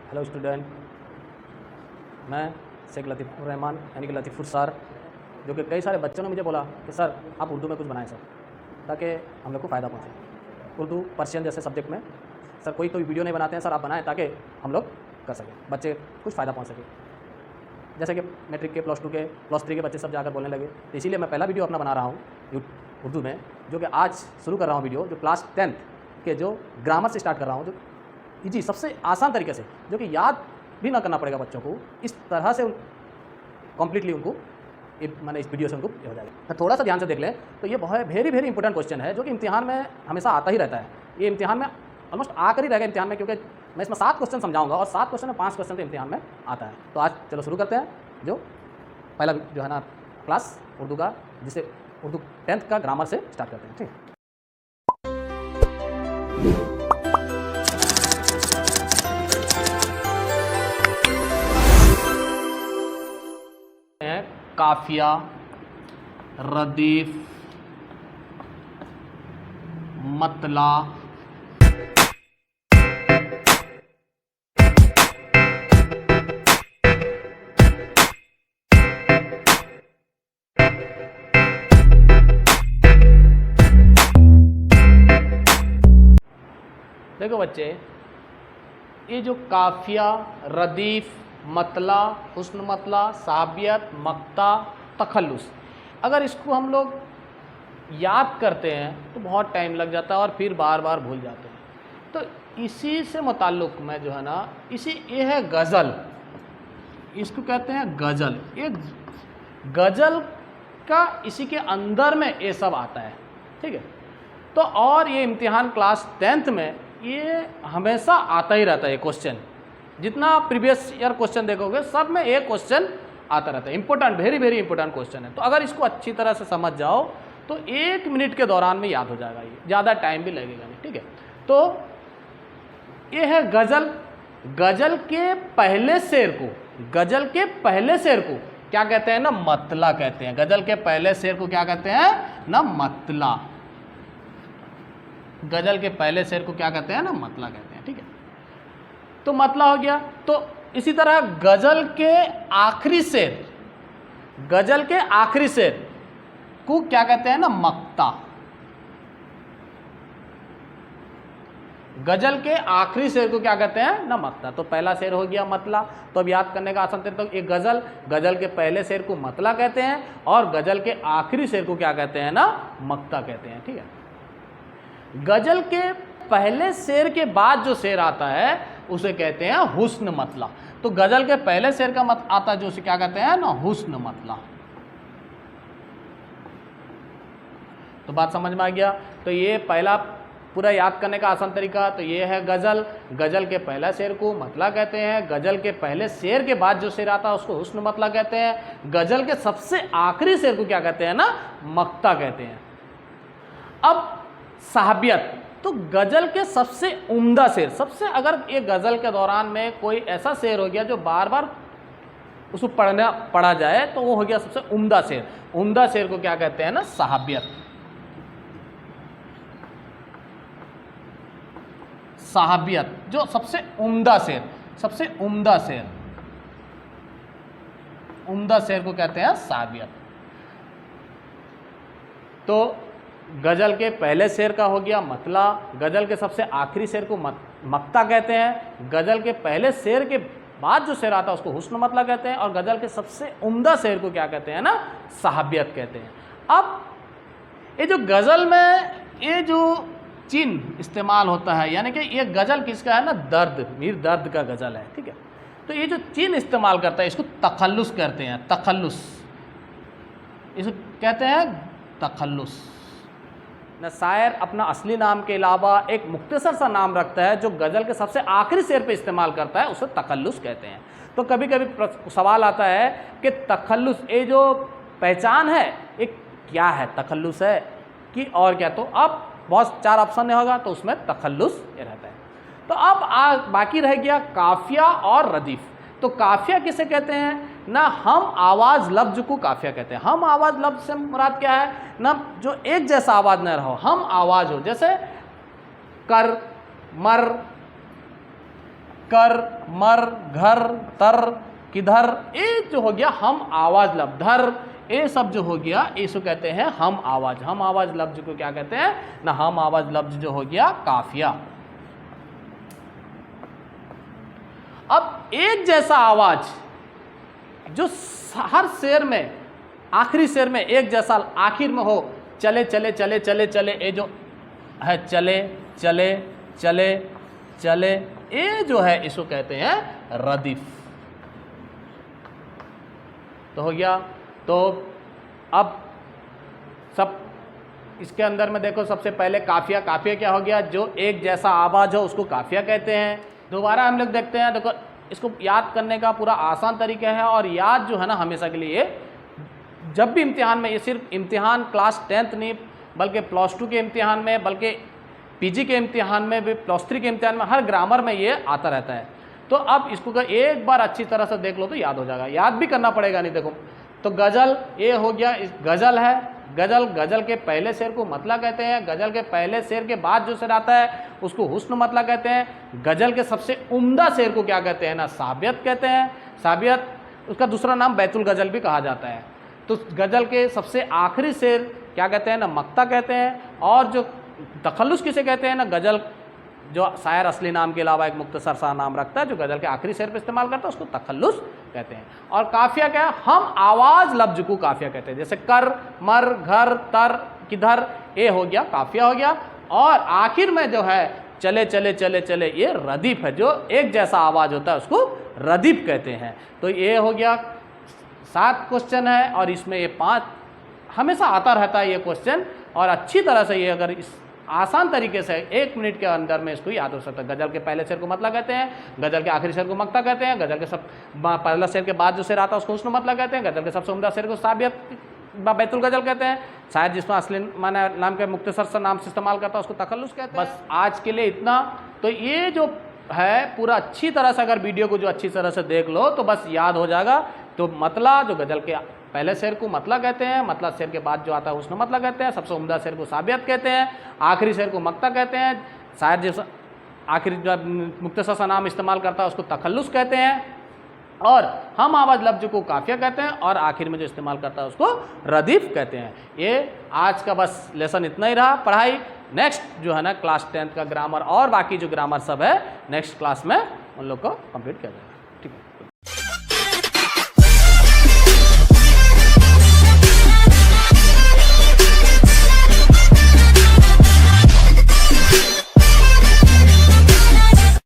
Hello student, मैं शेख लतीफ़ुर रहमान यानी कि लतीफ़ुर सर, जो कि कई सारे बच्चों ने मुझे बोला कि सर आप उर्दू में कुछ बनाएं सर, ताकि हम लोग को फ़ायदा पहुँचे। उर्दू पर्शियन जैसे सब्जेक्ट में सर कोई वीडियो नहीं बनाते हैं, सर आप बनाएं ताकि हम लोग कर सकें, बच्चे कुछ फ़ायदा पहुँच सके। जैसे कि मैट्रिक के, +2 के, +3 के बच्चे सब जाकर बोलने लगे, तो इसीलिए मैं पहला वीडियो अपना बना रहा हूँ उर्दू में, जो कि आज शुरू कर रहा हूँ वीडियो, जो क्लास 10th के जो ग्रामर से स्टार्ट कर रहा हूँ, जो इजी सबसे आसान तरीके से, जो कि याद भी ना करना पड़ेगा बच्चों को, इस तरह से कम्प्लीटली उनको मैंने इस वीडियो से उनको हो जाएगा। तो थोड़ा सा ध्यान से देख लें तो ये बहुत वेरी इंपॉर्टेंट क्वेश्चन है, जो कि इम्तिहान में हमेशा आता ही रहता है। ये इम्तिहान में ऑलमोस्ट आकर ही रहेगा इम्तिहान में, क्योंकि मैं इसमें 7 क्वेश्चन समझाऊंगा और 7 क्वेश्चन में 5 क्वेश्चन तो इम्तिहान में आता है। तो आज चलो शुरू करते हैं, जो पहला जो है ना क्लास उर्दू का, जिसे उर्दू 10th का ग्रामर से स्टार्ट करते हैं। ठीक है, काफिया, रदीफ, मतला, देखो बच्चे, ये जो काफिया, रदीफ, मतला, हुस्न मतला, साहबियत, मक्ता, तखल्लुस, अगर इसको हम लोग याद करते हैं तो बहुत टाइम लग जाता है और फिर बार बार भूल जाते हैं। तो इसी से मुताल्लुक़ में जो है ना, ये है गज़ल, इसको कहते हैं गज़ल। ये गज़ल का इसी के अंदर में ये सब आता है, ठीक है। तो और ये इम्तिहान क्लास 10th में ये हमेशा आता ही रहता है। ये क्वेश्चन जितना प्रीवियस ईयर क्वेश्चन देखोगे, सब में एक क्वेश्चन आता रहता है। इंपॉर्टेंट, वेरी इंपॉर्टेंट क्वेश्चन है। तो अगर इसको अच्छी तरह से समझ जाओ तो 1 मिनट के दौरान में याद हो जाएगा, ये ज़्यादा टाइम भी लगेगा नहीं, ठीक है। तो ये है गज़ल। गज़ल के पहले शेर को, गज़ल के पहले शेर को क्या कहते हैं ना, मतला कहते हैं। गज़ल के पहले शेर को क्या कहते हैं ना, मतला। गज़ल के पहले शेर को क्या कहते हैं ना, मतला कहते हैं, ठीक है। तो मतला हो गया। तो इसी तरह गज़ल के आखिरी शेर, गज़ल के आखिरी शेर को क्या कहते हैं ना, मक्ता। गज़ल के आखिरी शेर को क्या कहते हैं ना, मक्ता। तो पहला शेर हो गया मतला। तो अब याद करने का आसान तरीका, तो एक गज़ल, गज़ल के पहले शेर को मतला कहते हैं और गज़ल के आखिरी शेर को क्या कहते हैं ना, मक्ता कहते हैं, ठीक है। गज़ल के पहले शेर के बाद जो शेर आता है उसे कहते हैं हुस्न मतला। तो गज़ल के पहले शेर का मत आता है जो उसे क्या कहते हैं ना, हुस्न मतला। तो बात समझ में आ गया। तो ये पहला पूरा याद करने का आसान तरीका, तो ये है गज़ल। गज़ल के पहला शेर को मतला कहते हैं, गज़ल के पहले शेर के बाद जो शेर आता है उसको हुस्न मतला कहते हैं, गज़ल के सबसे आखिरी शेर को क्या कहते हैं ना, मक्ता कहते हैं। अब साहबियत, तो गज़ल के सबसे उम्दा शेर, सबसे अगर ये गज़ल के दौरान में कोई ऐसा शेर हो गया जो बार बार उसको पढ़ा जाए तो वो हो गया सबसे उम्दा शेर। उम्दा शेर को क्या कहते हैं ना, साहबियत। साहबियत जो सबसे उम्दा शेर, सबसे उम्दा शेर, उम्दा शेर को कहते हैं साहबियत। तो गज़ल के पहले शेर का हो गया मतला, गज़ल के सबसे आखिरी शेर को मक्ता कहते हैं, गज़ल के पहले शेर के बाद जो शेर आता है उसको हुस्न मतला कहते हैं और गज़ल के सबसे उम्दा शेर को क्या कहते हैं ना, साहबियत कहते हैं। अब ये जो गज़ल में ये जो चिन्ह इस्तेमाल होता है, यानी कि ये गज़ल किसका है ना, दर्द, मीर दर्द का गज़ल है, ठीक है। तो ये जो चिन्ह इस्तेमाल करता है इसको तखल्लुस कहते हैं, तखल्लुस, इसको कहते हैं तखल्लुस। न शायर अपना असली नाम के अलावा एक मुख्तसर सा नाम रखता है जो गज़ल के सबसे आखिरी शेर पे इस्तेमाल करता है, उसे तखल्लुस कहते हैं। तो कभी कभी सवाल आता है कि तखल्लुस, ये जो पहचान है ये क्या है, तखल्लुस है कि और क्या। तो अब बहुत 4 ऑप्शन होगा तो उसमें तखल्लुस ये रहता है। तो अब बाकी रह गया काफिया और रदीफ। तो काफिया किसे कहते हैं ना, हम आवाज़ लफ्ज़ को काफिया कहते हैं। हम आवाज़ लफ्ज़ से मुराद क्या है ना, जो एक जैसा आवाज़ न रहो, हम आवाज़ हो, जैसे कर, मर, कर, मर, घर, तर, किधर, ये जो हो गया हम आवाज लफ्ज, धर, ये सब जो हो गया इसको कहते हैं हम आवाज। हम आवाज लफ्ज को क्या कहते हैं ना, हम आवाज लफ्ज जो हो गया काफिया। अब एक जैसा आवाज जो हर शेर में, आखिरी शेर में एक जैसा आखिर में हो, चले चले चले चले चले, ये जो है चले चले चले चले, ये जो है इसको कहते हैं रदीफ। तो हो गया। तो अब सब इसके अंदर में देखो, सबसे पहले काफिया। काफिया क्या हो गया, जो एक जैसा आवाज हो उसको काफिया कहते हैं। दोबारा हम लोग देखते हैं, देखो इसको याद करने का पूरा आसान तरीका है, और याद जो है ना हमेशा के लिए, जब भी इम्तिहान में, ये सिर्फ इम्तिहान क्लास 10th नहीं बल्कि +2 के इम्तिहान में, बल्कि पीजी के इम्तिहान में भी, +3 के इम्तिहान में, हर ग्रामर में ये आता रहता है। तो अब इसको एक बार अच्छी तरह से देख लो तो याद हो जाएगा, याद भी करना पड़ेगा नहीं। देखो तो गज़ल ये हो गया, गज़ल है, गज़ल, गज़ल के पहले शेर को मतला कहते हैं। गज़ल के पहले शेर के बाद जो शेर आता है उसको हुस्न मतला कहते हैं। गज़ल के सबसे उम्दा शेर को क्या कहते हैं ना, साबियत कहते हैं। साबियत, उसका दूसरा नाम बैतुल गज़ल भी कहा जाता है। तो गज़ल के सबसे आखिरी शेर क्या कहते हैं ना, मक्ता कहते हैं। और जो तखल्लुस किसे कहते हैं ना, गज़ल जो शायर असली नाम के अलावा एक मुख्तसर सा नाम रखता है, जो गज़ल के आखिरी शेर पे इस्तेमाल करता है, उसको तखल्लुस कहते हैं। और काफिया क्या है, हम आवाज़ लफ्ज को काफिया कहते हैं। जैसे कर, मर, घर, तर, किधर, ये हो गया काफिया हो गया। और आखिर में जो है चले चले चले चले, ये रदीफ है, जो एक जैसा आवाज़ होता है उसको रदीफ कहते हैं। तो ये हो गया 7 क्वेश्चन है, और इसमें ये 5 हमेशा आता रहता है ये क्वेश्चन। और अच्छी तरह से ये अगर इस आसान तरीके से 1 मिनट के अंदर में इसको याद हो सकता है। गज़ल के पहले शेर को मतला कहते हैं, गज़ल के आखिरी शेर को मक्ता कहते हैं, गज़ल के सब पहला शेर के बाद जो शेर आता है उसको हुस्न मतला कहते हैं, गज़ल के सबसे उम्दा शेर को साबियत बैतुल गज़ल कहते हैं। शायद जिसमें असली माना नाम के मुख्तसर सा नाम से इस्तेमाल करता है उसको तखल्लुस कहते हैं। बस आज के लिए इतना। तो ये जो है पूरा अच्छी तरह से अगर वीडियो को जो अच्छी तरह से देख लो तो बस याद हो जाएगा। तो मतला, जो गज़ल के पहले शेर को मतला कहते हैं, मतला शेर के बाद जो आता है उसको मतला कहते हैं, सबसे उम्दा शेर को साबियत कहते हैं, आखिरी शेर को मक्ता कहते हैं, शायद जिस आखिरी जो मुख्तसर सा नाम इस्तेमाल करता है उसको तखल्लुस कहते हैं, और हम आवाज़ लफ्ज को काफिया कहते हैं, और आखिर में जो इस्तेमाल करता है उसको रदीफ कहते हैं। ये आज का बस लेसन इतना ही रहा पढ़ाई। नेक्स्ट जो है ना क्लास 10th का ग्रामर और बाकी जो ग्रामर सब है नेक्स्ट क्लास में उन लोग को कंप्लीट किया जाएगा। ठीक है।